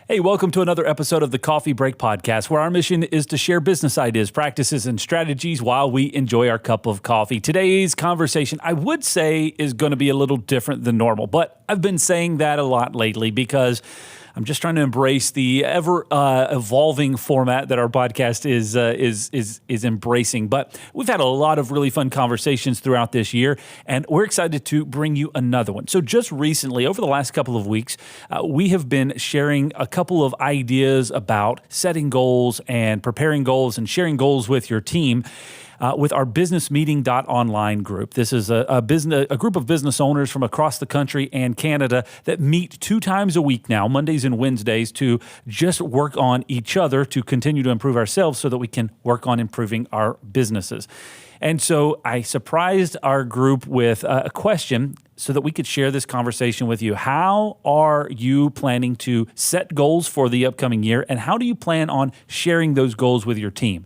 Hey, welcome to another episode of the Coffee Break Podcast, where our mission is to share business ideas, practices, and strategies while we enjoy our cup of coffee. Today's conversation, I would say, is going to be a little different than normal, but I've been saying that a lot lately because I'm just trying to embrace the ever evolving format that our podcast is embracing. But we've had a lot of really fun conversations throughout this year, and we're excited to bring you another one. So just recently, over the last couple of weeks, we have been sharing a couple of ideas about setting goals and preparing goals and sharing goals with your team. With our BusinessMeeting.Online group. This is a group of business owners from across the country and Canada that meet 2 times a week now, Mondays and Wednesdays, to just work on each other to continue to improve ourselves so that we can work on improving our businesses. And so I surprised our group with a question so that we could share this conversation with you. How are you planning to set goals for the upcoming year, and how do you plan on sharing those goals with your team?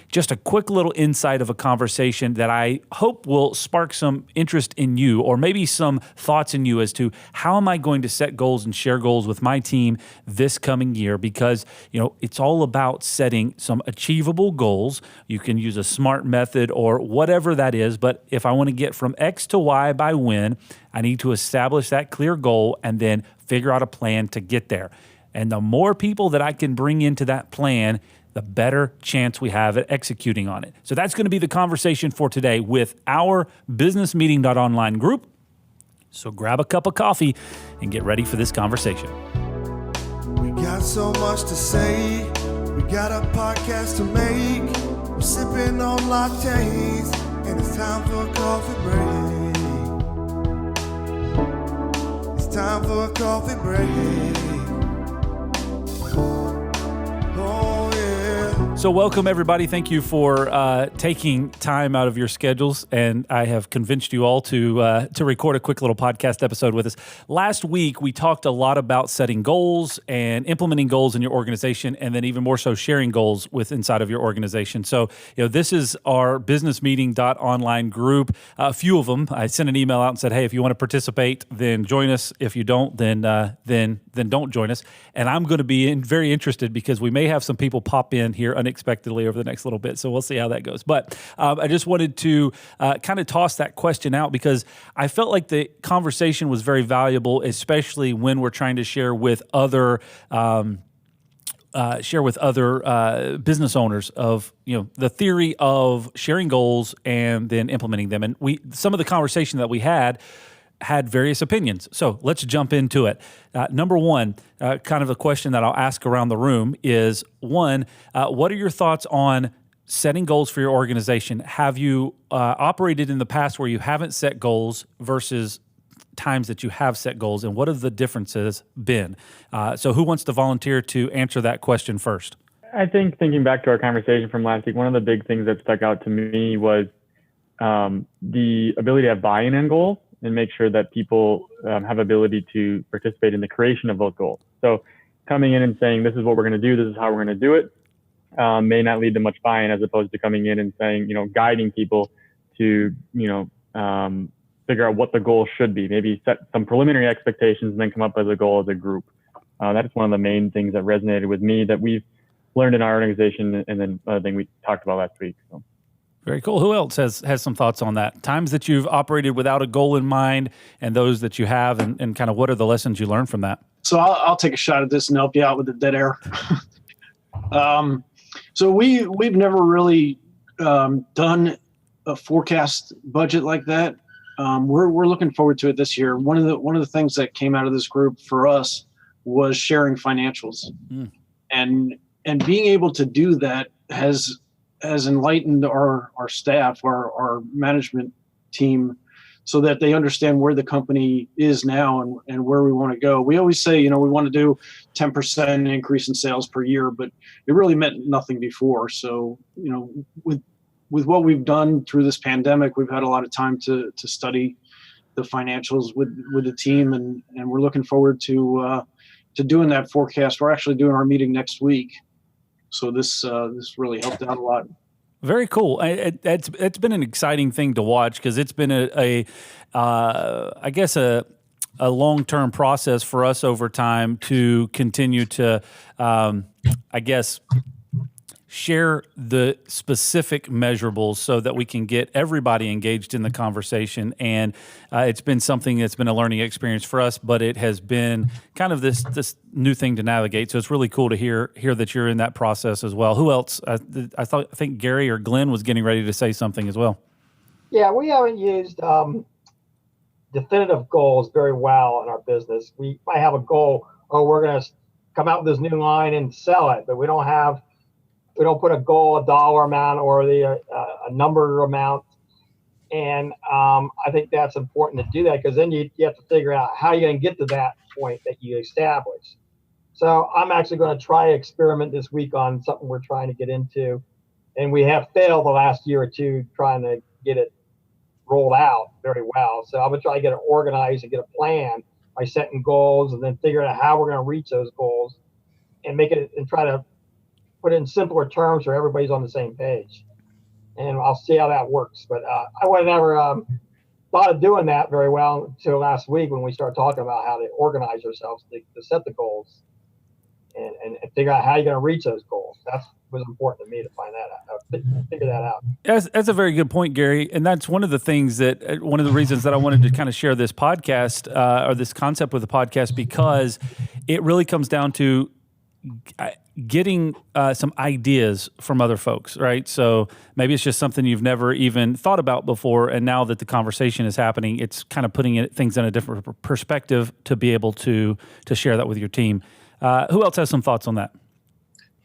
Just a quick little insight of a conversation that I hope will spark some interest in you, or maybe some thoughts in you as to how am I going to set goals and share goals with my team this coming year, because it's all about setting some achievable goals. You can use a SMART method or whatever that is, but if I want to get from X to Y by when, I need to establish that clear goal and then figure out a plan to get there. And the more people that I can bring into that plan, the better chance we have at executing on it. So that's going to be the conversation for today with our BusinessMeeting.Online group. So grab a cup of coffee and get ready for this conversation. We got so much to say. We got a podcast to make. We're sipping on lattes, and it's time for a coffee break. It's time for a coffee break. So welcome, everybody. Thank you for taking time out of your schedules, and I have convinced you all to record a quick little podcast episode with us. Last week, we talked a lot about setting goals and implementing goals in your organization, and then even more so sharing goals inside of your organization. So, this is our BusinessMeeting.Online group. A few of them, I sent an email out and said, hey, if you want to participate, then join us. If you don't, then don't join us. And I'm going to be very interested because we may have some people pop in here unexpectedly over the next little bit. So we'll see how that goes. But I just wanted to kind of toss that question out because I felt like the conversation was very valuable, especially when we're trying to share with other business owners of the theory of sharing goals and then implementing them. And some of the conversation that we had various opinions. So let's jump into it. Number one, kind of a question that I'll ask around the room is, one, what are your thoughts on setting goals for your organization? Have you operated in the past where you haven't set goals versus times that you have set goals, and what have the differences been? So who wants to volunteer to answer that question first? I think thinking back to our conversation from last week, one of the big things that stuck out to me was the ability to have buy-in on goals and make sure that people have ability to participate in the creation of those goals. So coming in and saying, this is what we're going to do, this is how we're going to do it, may not lead to much buy-in, as opposed to coming in and saying, guiding people to, figure out what the goal should be, maybe set some preliminary expectations and then come up with a goal as a group. That is one of the main things that resonated with me that we've learned in our organization, and then another thing we talked about last week. So. Very cool. Who else has some thoughts on that? Times that you've operated without a goal in mind, and those that you have, and kind of what are the lessons you learned from that? So I'll take a shot at this and help you out with the dead air. So we've never really done a forecast budget like that. We're looking forward to it this year. One of the things that came out of this group for us was sharing financials, and being able to do that has enlightened our staff, our management team, so that they understand where the company is now and where we want to go. We always say, we want to do 10% increase in sales per year, but it really meant nothing before. So, with what we've done through this pandemic, we've had a lot of time to study the financials with the team, and we're looking forward to doing that forecast. We're actually doing our meeting next week. So this really helped out a lot. Very cool. It's been an exciting thing to watch because it's been I guess a a long-term process for us over time to continue to, I guess, share the specific measurables so that we can get everybody engaged in the conversation. And it's been something that's been a learning experience for us, but it has been kind of this new thing to navigate. So it's really cool to hear that you're in that process as well. Who else? I think Gary or Glenn was getting ready to say something as well. Yeah, we haven't used definitive goals very well in our business. We might have a goal, we're going to come out with this new line and sell it, but we don't put a goal, a dollar amount, or a number amount. And I think that's important to do that, because then you have to figure out how you're going to get to that point that you establish. So I'm actually going to try to experiment this week on something we're trying to get into. And we have failed the last year or two trying to get it rolled out very well. So I'm going to try to get it organized and get a plan by setting goals, and then figure out how we're going to reach those goals and make it, and try to put it in simpler terms so everybody's on the same page. And I'll see how that works. But I would have never thought of doing that very well until last week when we started talking about how to organize ourselves to set the goals and figure out how you're going to reach those goals. That was important to me to find that out, figure that out. That's a very good point, Gary. And that's one of the reasons that I wanted to kind of share this podcast or this concept with the podcast, because it really comes down to getting some ideas from other folks, right? So maybe it's just something you've never even thought about before, and now that the conversation is happening, it's kind of putting things in a different perspective to be able to share that with your team. Who else has some thoughts on that?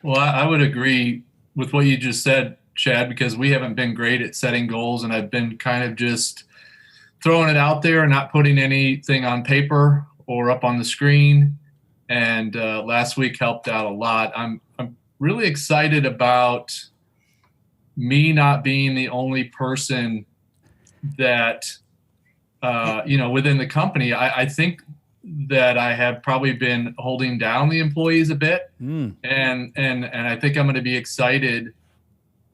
Well, I would agree with what you just said, Chad, because we haven't been great at setting goals, and I've been kind of just throwing it out there and not putting anything on paper or up on the screen. And last week helped out a lot. I'm really excited about me not being the only person that within the company. I think that I have probably been holding down the employees a bit, and I think I'm going to be excited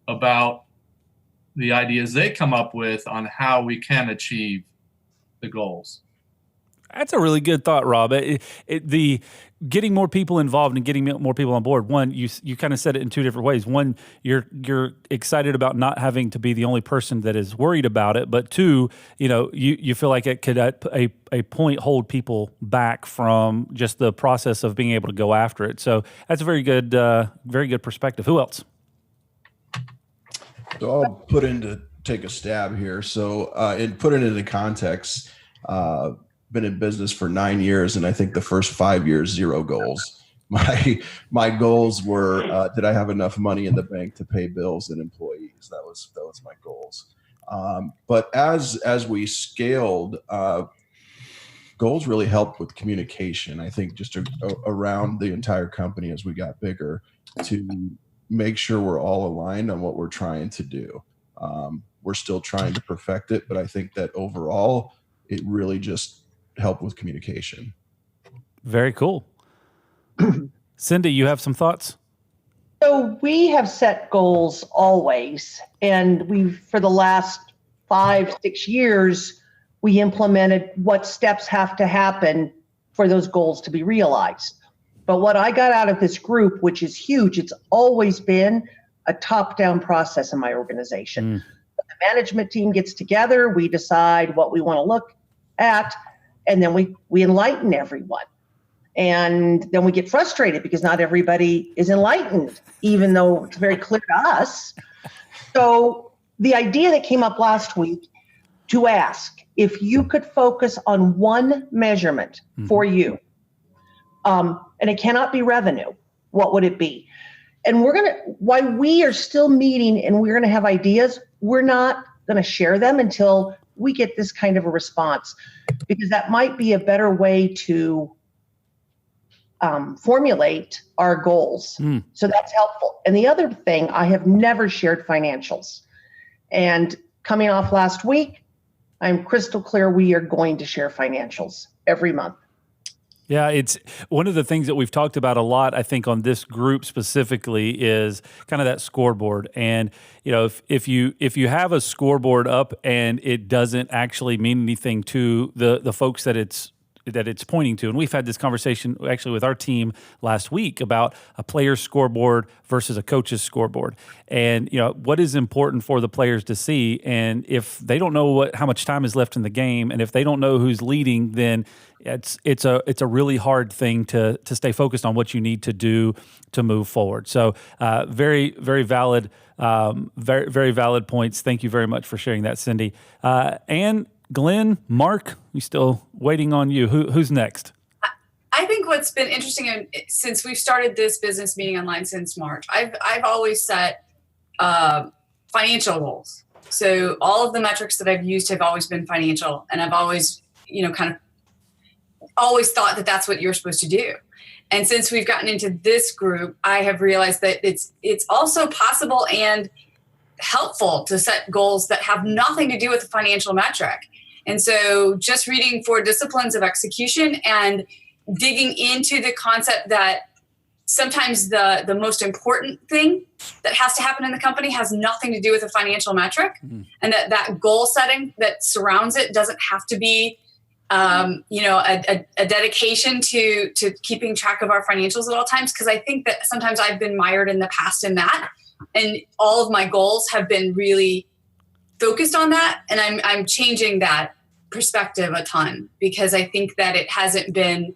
about the ideas they come up with on how we can achieve the goals. That's a really good thought, Rob. The getting more people involved and getting more people on board. One, you kind of said it in two different ways. One, you're excited about not having to be the only person that is worried about it. But two, you feel like it could at a point hold people back from just the process of being able to go after it. So that's a very good perspective. Who else? So I'll take a stab here. So and put it into context. Been in business for 9 years, and I think the first 5 years, 0 goals. My goals were, did I have enough money in the bank to pay bills and employees? That was my goals. But as we scaled, goals really helped with communication. I think just around the entire company as we got bigger, to make sure we're all aligned on what we're trying to do. We're still trying to perfect it, but I think that overall, it really just help with communication. Very cool. Cindy, you have some thoughts? So we have set goals always, and for the last 5-6 years, we implemented what steps have to happen for those goals to be realized. But what I got out of this group, which is huge, it's always been a top-down process in my organization. The management team gets together, we decide what we want to look at, and then we enlighten everyone. And then we get frustrated because not everybody is enlightened, even though it's very clear to us. So the idea that came up last week to ask if you could focus on one measurement for you, and it cannot be revenue, what would it be? And while we are still meeting and we're going to have ideas, we're not going to share them until we get this kind of a response, because that might be a better way to formulate our goals. So that's helpful. And the other thing, I have never shared financials. And coming off last week, I'm crystal clear we are going to share financials every month. Yeah, it's one of the things that we've talked about a lot, I think, on this group specifically is kind of that scoreboard. And, if you have a scoreboard up and it doesn't actually mean anything to the folks that it's it's pointing to. And we've had this conversation actually with our team last week about a player's scoreboard versus a coach's scoreboard. And, what is important for the players to see. And if they don't know how much time is left in the game, and if they don't know who's leading, then it's a really hard thing to stay focused on what you need to do to move forward. So very, very valid, very, very valid points. Thank you very much for sharing that, Cindy. And Glenn, Mark, we still waiting on you. Who's next? I think what's been interesting since we've started this business meeting online since March, I've always set financial goals. So all of the metrics that I've used have always been financial, and I've always, kind of always thought that that's what you're supposed to do. And since we've gotten into this group, I have realized that it's also possible and helpful to set goals that have nothing to do with the financial metric. And so just reading 4 disciplines of execution and digging into the concept that sometimes the most important thing that has to happen in the company has nothing to do with a financial metric, and that goal setting that surrounds it doesn't have to be a dedication to keeping track of our financials at all times. Because I think that sometimes I've been mired in the past in that, and all of my goals have been really focused on that. And I'm changing that perspective a ton, because I think that it hasn't been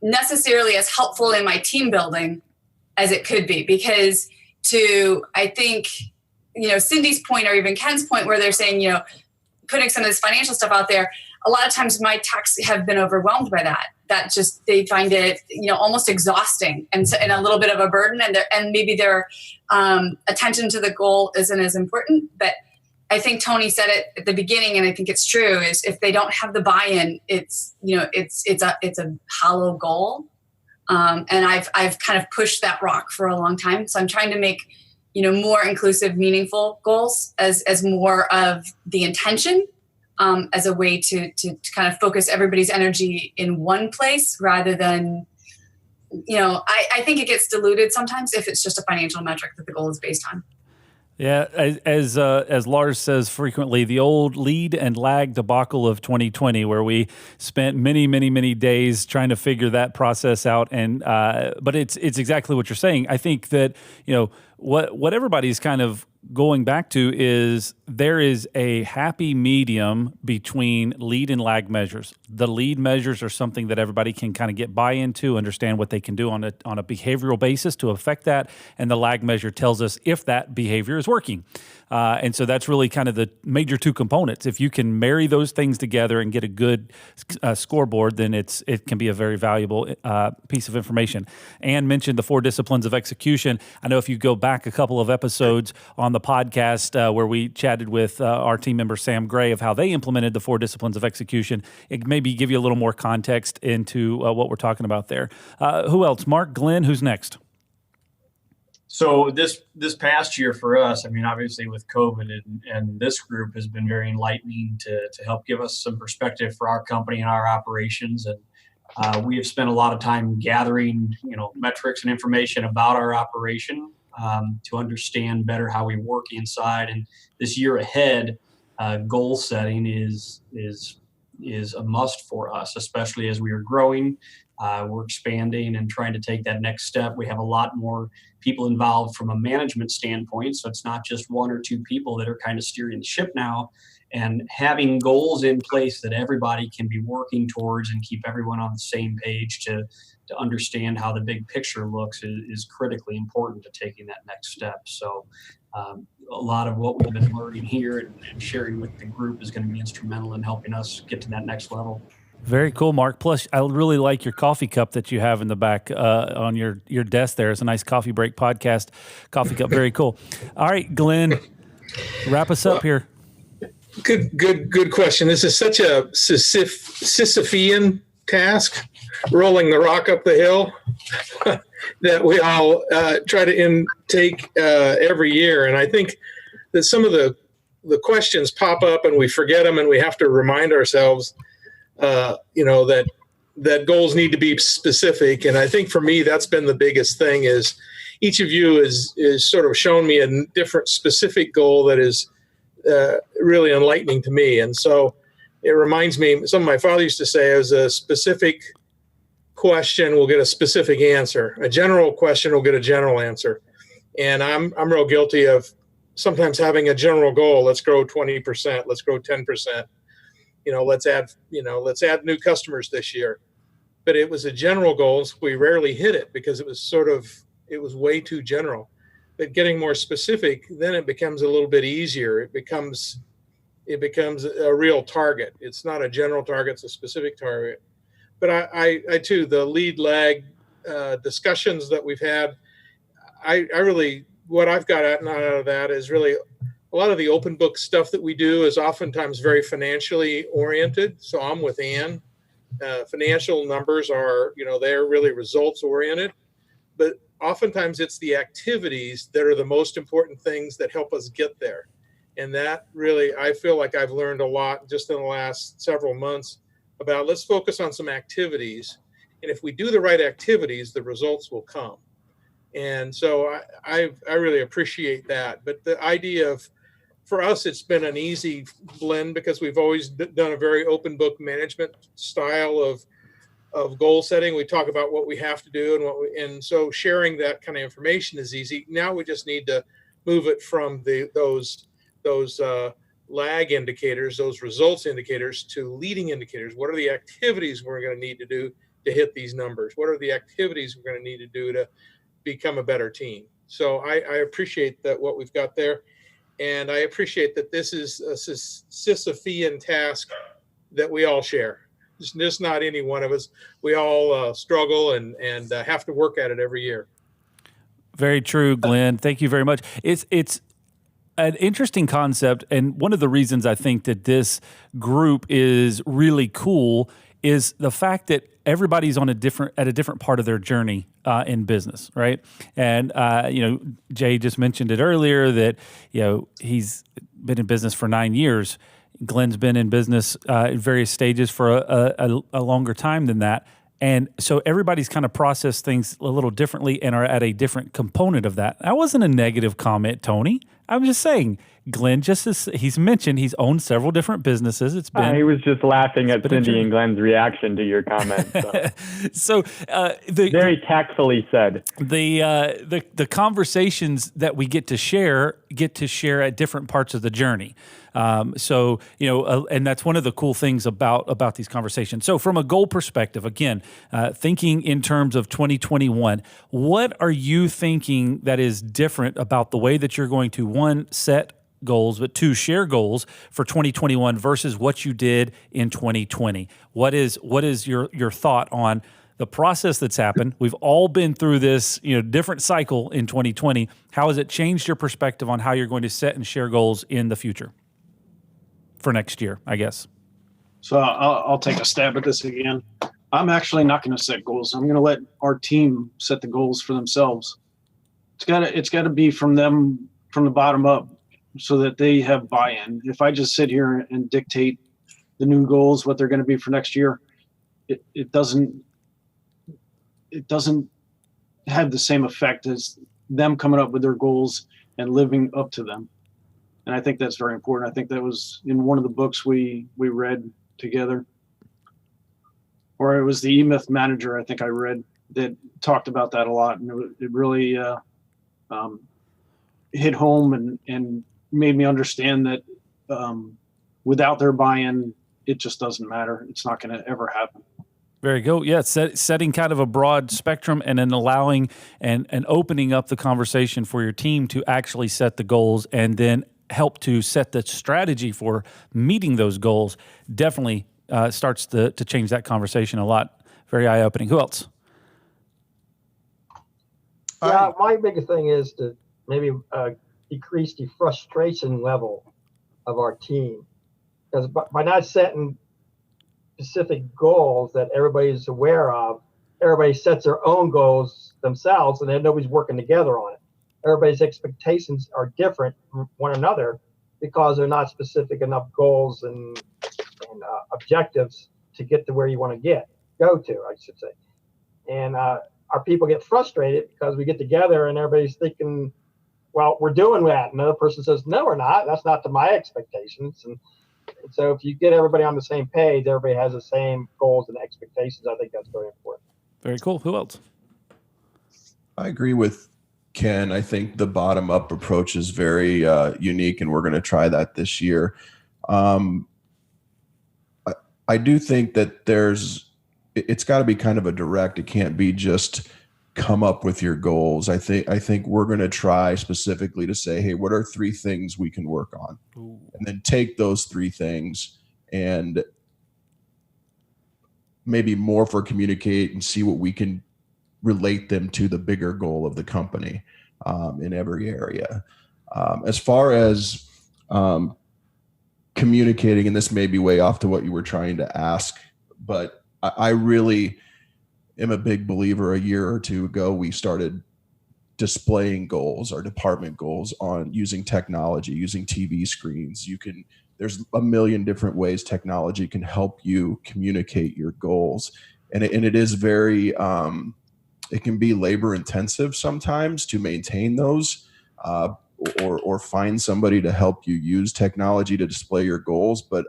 necessarily as helpful in my team building as it could be. Because I think, Cindy's point or even Ken's point where they're saying, putting some of this financial stuff out there, a lot of times my techs have been overwhelmed by that just, they find it, almost exhausting and a little bit of a burden, and maybe their attention to the goal isn't as important. But I think Tony said it at the beginning, and I think it's true, is if they don't have the buy-in, it's a hollow goal. And I've kind of pushed that rock for a long time. So I'm trying to make, more inclusive, meaningful goals as more of the intention, as a way to kind of focus everybody's energy in one place rather than, I think it gets diluted sometimes if it's just a financial metric that the goal is based on. Yeah, as Lars says frequently, the old lead and lag debacle of 2020, where we spent many, many, many days trying to figure that process out. And but it's exactly what you're saying. I think that what everybody's kind of going back to is there is a happy medium between lead and lag measures. The lead measures are something that everybody can kind of get buy-in to, understand what they can do on a behavioral basis to affect that, and the lag measure tells us if that behavior is working. And so that's really kind of the major 2 components. If you can marry those things together and get a good scoreboard, then it can be a very valuable piece of information. Anne mentioned the 4 disciplines of execution. I know if you go back a couple of episodes on the podcast where we chatted with our team member Sam Gray of how they implemented the 4 disciplines of execution, it maybe give you a little more context into what we're talking about there. Who else? Mark, Glenn, who's next? So this past year for us, I mean, obviously with COVID and this group has been very enlightening to help give us some perspective for our company and our operations. And we have spent a lot of time gathering, metrics and information about our operation to understand better how we work inside. And this year ahead, goal setting is a must for us, especially as we are growing. We're expanding and trying to take that next step. We have a lot more people involved from a management standpoint. So it's not just 1 or 2 people that are kind of steering the ship now. And having goals in place that everybody can be working towards and keep everyone on the same page to understand how the big picture looks is critically important to taking that next step. So a lot of what we've been learning here and sharing with the group is going to be instrumental in helping us get to that next level. Very cool, Mark. Plus, I really like your coffee cup that you have in the back on your desk there. It's a nice coffee break podcast coffee cup. Very cool. All right, Glenn, wrap us up here. Good question. This is such a Sisyphean task, rolling the rock up the hill, that we all try to intake every year. And I think that some of the questions pop up and we forget them, and we have to remind ourselves that goals need to be specific. And I think for me, that's been the biggest thing, is each of you is sort of shown me a different specific goal that is really enlightening to me. And so it reminds me, something my father used to say, is a specific question will get a specific answer. A general question will get a general answer. And I'm real guilty of sometimes having a general goal. Let's grow 20%. Let's grow 10%. Let's add new customers this year. But it was a general goal, so we rarely hit it because it was way too general. But getting more specific, then it becomes a little bit easier. It becomes a real target. It's not a general target, it's a specific target. But I too, the lead lag discussions that we've had, I really, what I've got out of that is really a lot of the open book stuff that we do is oftentimes very financially oriented. So I'm with Ann. Financial numbers are, they're really results oriented, but oftentimes it's the activities that are the most important things that help us get there. And that really, I feel like I've learned a lot just in the last several months about let's focus on some activities. And if we do the right activities, the results will come. And so I really appreciate that. But the idea of, for us, it's been an easy blend because we've always done a very open book management style of goal setting. We talk about what we have to do and so sharing that kind of information is easy. Now we just need to move it from those lag indicators, those results indicators, to leading indicators. What are the activities we're going to need to do to hit these numbers? What are the activities we're going to need to do to become a better team? So I appreciate that what we've got there. And I appreciate that this is a Sisyphean task that we all share. It's just not any one of us. We all struggle and have to work at it every year. Very true, Glenn. Thank you very much. It's an interesting concept, and one of the reasons I think that this group is really cool is the fact that everybody's at a different part of their journey in business, right? And Jay just mentioned it earlier that he's been in business for 9 years. Glenn's been in business at various stages for a longer time than that. And so everybody's kind of processed things a little differently and are at a different component of that. That wasn't a negative comment, Tony. I'm just saying, Glenn, just as he's mentioned, he's owned several different businesses. It's been he was just laughing at Cindy and Glenn's reaction to your comment. So, very tactfully said. The conversations that we get to share at different parts of the journey. And that's one of the cool things about these conversations. So from a goal perspective, again, thinking in terms of 2021, what are you thinking that is different about the way that you're going to, one, set goals, but two, share goals for 2021 versus what you did in 2020? What is your thought on the process that's happened? We've all been through this, different cycle in 2020. How has it changed your perspective on how you're going to set and share goals in the future for next year, I guess? So I'll take a stab at this again. I'm actually not going to set goals. I'm going to let our team set the goals for themselves. It's got to be from them, from the bottom up, so that they have buy-in. If I just sit here and dictate the new goals, what they're going to be for next year, it doesn't have the same effect as them coming up with their goals and living up to them. And I think that's very important. I think that was in one of the books we read together, or it was the E-Myth Manager, I think I read, that talked about that a lot. And it really hit home and made me understand that without their buy-in, it just doesn't matter. It's not going to ever happen. Very good. Yeah, setting kind of a broad spectrum and then allowing and opening up the conversation for your team to actually set the goals and then help to set the strategy for meeting those goals definitely starts to change that conversation a lot. Very eye-opening. Who else? Yeah, my biggest thing is to maybe decrease the frustration level of our team, because by not setting specific goals that everybody's aware of, everybody sets their own goals themselves, and then nobody's working together on it. Everybody's expectations are different from one another because they're not specific enough goals and objectives to get to where you want to go to, I should say. And our people get frustrated because we get together and everybody's thinking, well, we're doing that. Another person says, no, we're not. That's not to my expectations. And So if you get everybody on the same page, everybody has the same goals and expectations. I think that's very important. Very cool. Who else? I agree with Ken. I think the bottom up approach is very unique, and we're going to try that this year. I do think that it's got to be kind of a direct. It can't be just come up with your goals. I think we're going to try specifically to say, hey, what are 3 things we can work on? Ooh. And then take those 3 things and maybe more for communicate and see what we can relate them to the bigger goal of the company in every area. As far as communicating, and this may be way off to what you were trying to ask, but I really am a big believer. A year or 2 ago, we started displaying goals, our department goals, on using technology, using TV screens. There's a million different ways technology can help you communicate your goals. And it is very, it can be labor intensive sometimes to maintain those, or find somebody to help you use technology to display your goals. But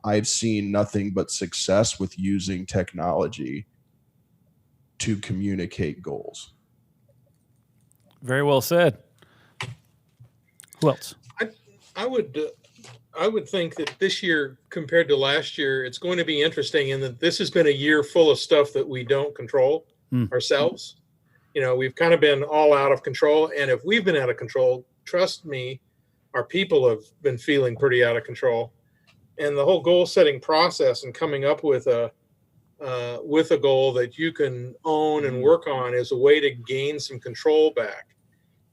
I've seen nothing but success with using technology to communicate goals. Very well said. Who else? I would think that this year compared to last year, it's going to be interesting in that this has been a year full of stuff that we don't control ourselves. We've kind of been all out of control. And if we've been out of control, trust me, our people have been feeling pretty out of control. And the whole goal setting process and coming up with a goal that you can own and work on is a way to gain some control back.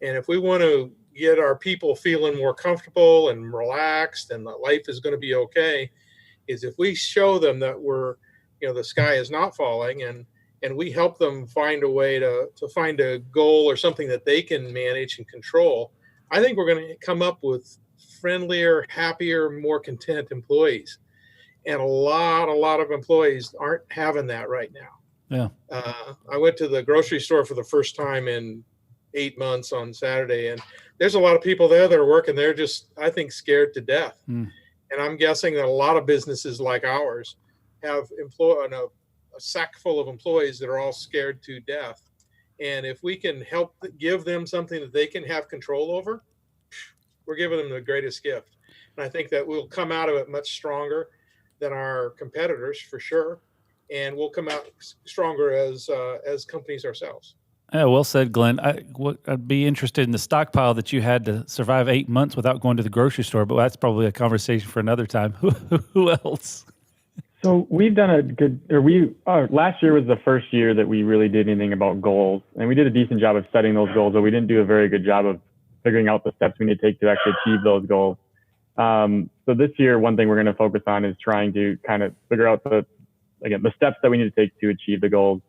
And if we want to get our people feeling more comfortable and relaxed and that life is going to be okay, is if we show them that the sky is not falling, and we help them find a way to find a goal or something that they can manage and control, I think we're going to come up with friendlier, happier, more content employees. And a lot of employees aren't having that right now. Yeah. I went to the grocery store for the first time in 8 months on Saturday, and there's a lot of people there that are working. They're just, I think, scared to death. And I'm guessing that a lot of businesses like ours have a sack full of employees that are all scared to death. And if we can help give them something that they can have control over, we're giving them the greatest gift. And I think that we'll come out of it much stronger than our competitors, for sure. And we'll come out stronger as companies ourselves. Yeah, well said, Glenn. I'd be interested in the stockpile that you had to survive 8 months without going to the grocery store, but that's probably a conversation for another time. Who else? So we've done last year was the first year that we really did anything about goals, and we did a decent job of setting those goals, but we didn't do a very good job of figuring out the steps we need to take to actually achieve those goals. So this year, one thing we're going to focus on is trying to kind of figure out the steps that we need to take to achieve the goals.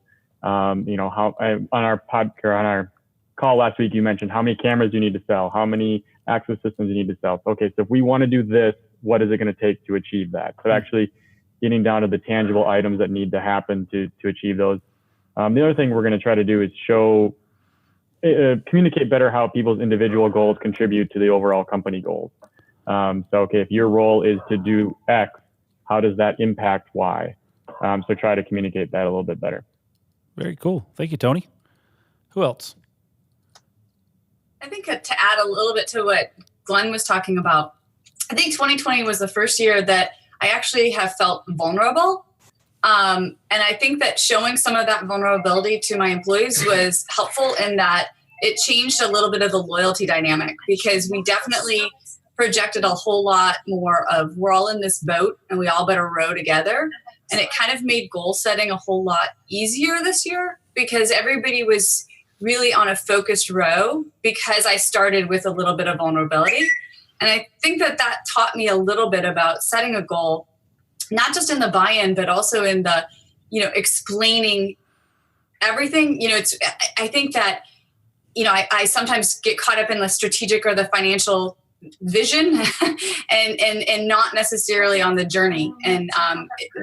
On our call last week, you mentioned how many cameras you need to sell, how many access systems you need to sell. Okay, so if we want to do this, what is it going to take to achieve that? So actually getting down to the tangible items that need to happen to achieve those. The other thing we're going to try to do is communicate better how people's individual goals contribute to the overall company goals. If your role is to do X, how does that impact Y? So try to communicate that a little bit better. Very cool. Thank you, Tony. Who else? I think to add a little bit to what Glenn was talking about, I think 2020 was the first year that I actually have felt vulnerable. And I think that showing some of that vulnerability to my employees was helpful in that it changed a little bit of the loyalty dynamic, because we definitely projected a whole lot more of we're all in this boat and we all better row together. And it kind of made goal setting a whole lot easier this year, because everybody was really on a focused row, because I started with a little bit of vulnerability. And I think that taught me a little bit about setting a goal, not just in the buy-in, but also in the, explaining everything. I think that, I sometimes get caught up in the strategic or the financial vision and not necessarily on the journey. And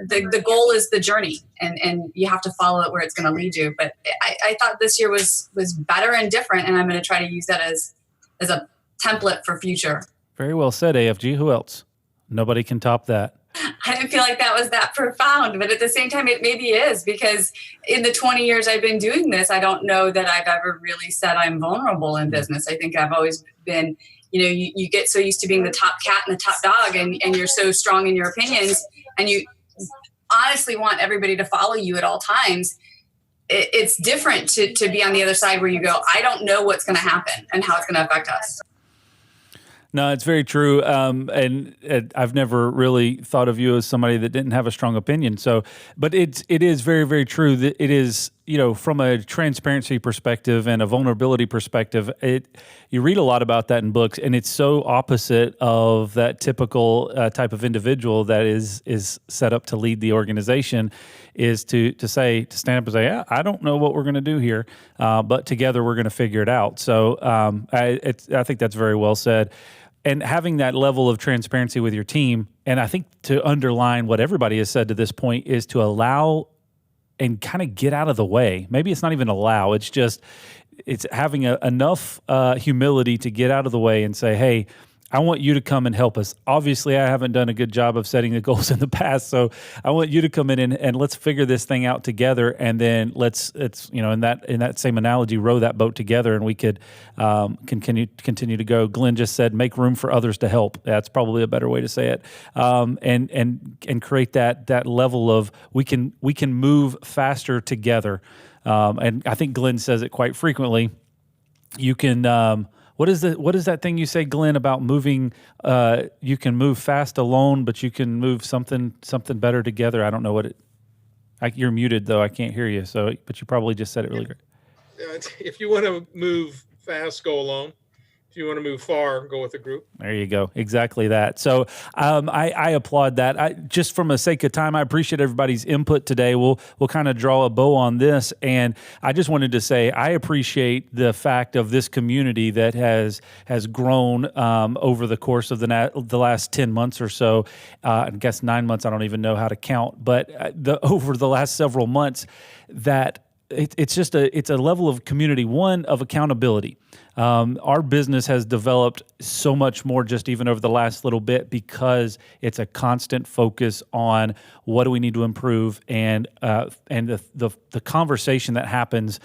the goal is the journey, and you have to follow it where it's going to lead you. But I thought this year was better and different, and I'm going to try to use that as a template for future. Very well said, AFG. Who else? Nobody can top that. I didn't feel like that was that profound, but at the same time, it maybe is, because in the 20 years I've been doing this, I don't know that I've ever really said I'm vulnerable in business. I think I've always been, you get so used to being the top cat and the top dog, and you're so strong in your opinions, and you honestly want everybody to follow you at all times. It's different to be on the other side where you go, I don't know what's going to happen and how it's going to affect us. No, it's very true. And I've never really thought of you as somebody that didn't have a strong opinion. So, but it is very, very true that it is, from a transparency perspective and a vulnerability perspective, you read a lot about that in books, and it's so opposite of that typical type of individual that is set up to lead the organization, is to stand up and say, yeah, I don't know what we're going to do here, but together we're going to figure it out. So I think that's very well said. And having that level of transparency with your team, and I think to underline what everybody has said to this point, is to allow and kind of get out of the way. Maybe it's not even allow, it's having enough humility to get out of the way and say, hey, I want you to come and help us. Obviously, I haven't done a good job of setting the goals in the past, so I want you to come in and let's figure this thing out together, and then let's in that same analogy, row that boat together, and we could continue to go. Glenn just said, make room for others to help. That's probably a better way to say it, and create that level of we can move faster together. And I think Glenn says it quite frequently. You can. What is that thing you say, Glenn, about moving? You can move fast alone, but you can move something better together. I don't know what it. You're muted though. I can't hear you. So, but you probably just said it really great. If you want to move fast, go alone. If you want to move far, go with a group. There you go. Exactly that. So I applaud that. Just from a sake of time, I appreciate everybody's input today. We'll kind of draw a bow on this. And I just wanted to say I appreciate the fact of this community that has grown over the course of the last 10 months or so. I guess 9 months, I don't even know how to count. But over the last several months, that it's a level of community, one of accountability. Our business has developed so much more just even over the last little bit because it's a constant focus on what do we need to improve, and the conversation that happens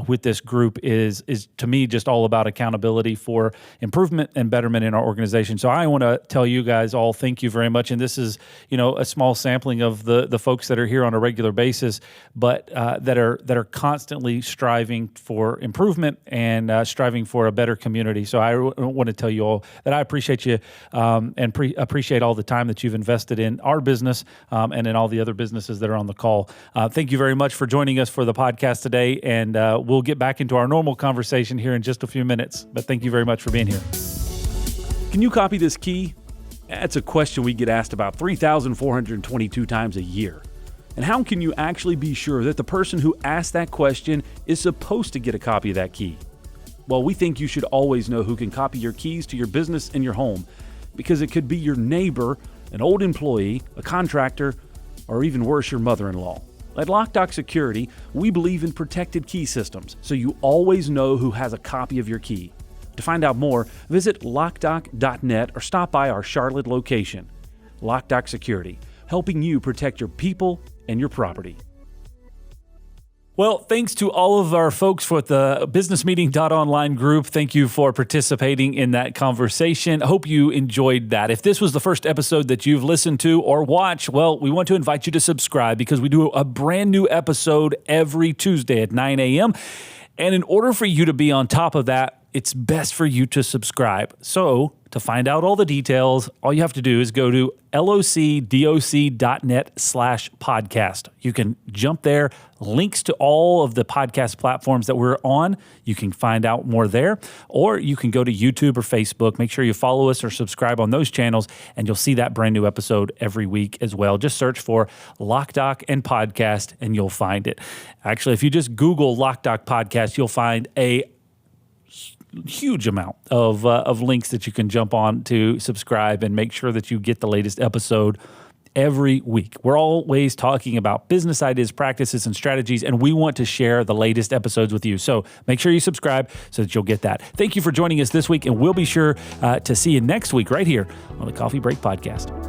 with this group is to me just all about accountability for improvement and betterment in our organization. So I want to tell you guys all thank you very much, and this is a small sampling of the folks that are here on a regular basis, but that are constantly striving for improvement and striving for a better community. So I want to tell you all that I appreciate you and appreciate all the time that you've invested in our business and in all the other businesses that are on the call. Thank you very much for joining us for the podcast today, and we'll get back into our normal conversation here in just a few minutes. But thank you very much for being here. Can you copy this key? That's a question we get asked about 3,422 times a year. And how can you actually be sure that the person who asked that question is supposed to get a copy of that key? Well, we think you should always know who can copy your keys to your business and your home, because it could be your neighbor, an old employee, a contractor, or even worse, your mother-in-law. At Loc-Doc Security, we believe in protected key systems, so you always know who has a copy of your key. To find out more, visit locdoc.net or stop by our Charlotte location. Loc-Doc Security, helping you protect your people and your property. Well, thanks to all of our folks for the BusinessMeeting.Online group. Thank you for participating in that conversation. I hope you enjoyed that. If this was the first episode that you've listened to or watched, well, we want to invite you to subscribe because we do a brand new episode every Tuesday at 9 a.m. And in order for you to be on top of that, it's best for you to subscribe. So to find out all the details, all you have to do is go to locdoc.net/podcast. You can jump there, links to all of the podcast platforms that we're on. You can find out more there, or you can go to YouTube or Facebook. Make sure you follow us or subscribe on those channels, and you'll see that brand new episode every week as well. Just search for Loc-Doc and Podcast, and you'll find it. Actually, if you just Google Loc-Doc Podcast, you'll find a huge amount of links that you can jump on to subscribe and make sure that you get the latest episode every week. We're always talking about business ideas, practices, and strategies, and we want to share the latest episodes with you. So make sure you subscribe so that you'll get that. Thank you for joining us this week, and we'll be sure to see you next week right here on the Coffee Break Podcast.